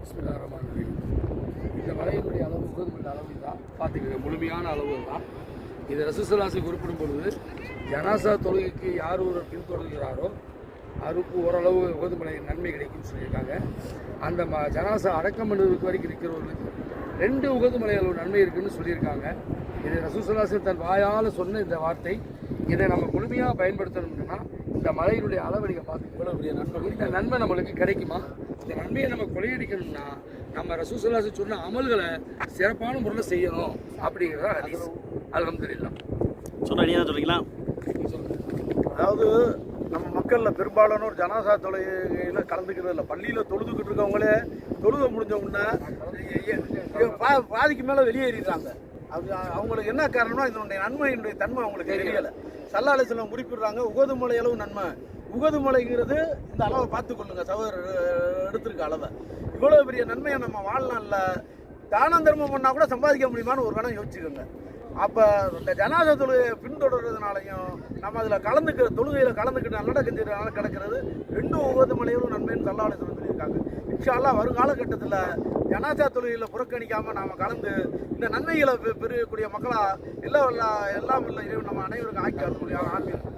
பிஸ்மில்லாஹிர்ரஹ்மானிர்ரஹீம். இந்த மலையினுடைய அளவு உகதுமன்ற அளவு தான் பார்த்துக்கங்க, முழுமையான அளவு தான். இதை ரசூலுல்லாஹி குறிப்பிடும் பொழுது ஜனாசா தொழுகைக்கு யார் ஒருவர் பின்தொடர்கிறாரோ அவருக்கு ஓரளவு உகதுமலையின் நன்மை கிடைக்கும்னு சொல்லியிருக்காங்க. அந்த ஜனாசா அடக்கம் பண்ணுவதற்கு வரைக்கும் இருக்கிறவர்களுக்கு 2 உகதுமலை அளவு நன்மை இருக்குன்னு சொல்லியிருக்காங்க. இதை ரசூலுல்லாஹி தன் வாயால் சொன்ன இந்த வார்த்தை. இதை நம்ம முழுமையாக பயன்படுத்தணும்னா இந்த மலையினுடைய அளவை நீங்கள் பார்த்து இவ்வளோ பெரிய நன்மை, இந்த நன்மை நம்மளுக்கு கிடைக்குமா? இந்த நன்மையை நம்ம கொள்ளையடிக்கணும்னா நம்ம ரசூலுல்லாஹி சொன்ன அமல்களை சிறப்பான முறையில் செய்யணும் அப்படிங்கிறத ஹதீஸ். அல்ஹம்துலில்லாஹ். சொல்லிக்கலாம். அதாவது நம்ம மக்களில் பெரும்பாலானோர் ஜனாசா தொழுகையில் கலந்துக்கிறது இல்லை. பள்ளியில் தொழுதுகிட்டு இருக்கவங்களே தொழுக முடிஞ்ச உடனே பாதிக்கு மேலே வெளியேறிடுறாங்க. அது அவங்களுக்கு என்ன காரணம்னா இதனுடைய நன்மையினுடைய தன்மை அவங்களுக்கு தெரியலை. ஸல்லல்லாஹு அலைஹி வஸல்லம் குறிப்பிடுறாங்க, உகது மலை அளவு நன்மை. உகது மலைங்கிறது இந்த அளவை பார்த்துக்கொள்ளுங்க, சகோதரர் எடுத்திருக்க அளவை. இவ்வளோ பெரிய நன்மையை நம்ம வாழ்நாளில் தானம் தர்மம் பண்ணால் கூட சம்பாதிக்க முடியுமான்னு ஒரு கணம் யோசிச்சுக்கோங்க. அப்போ இந்த ஜனாசா தொழுகையை பின்தொடர்றதுனாலையும் நம்ம அதில் தொழுகையில் கலந்துக்கிட்டு நல்லட கஞ்சினால கிடக்கிறது 2 உகது மலைகளும் நன்மைன்னு ஸல்லல்லாஹு அலைஹி வஸல்லம் சொல்லியிருக்காங்க. இன்ஷா அல்லாஹ் வருங்காலகட்டத்தில் ஜனாசா தொழுகையில் புறக்கணிக்காமல் நாம் கலந்து இந்த நன்மைகளை பெறக்கூடிய மக்களாக எல்லாம் இல்லை இறைவன் நம்ம அனைவருக்கும் ஆக்கி வரக்கூடிய ஆன்மீகம்.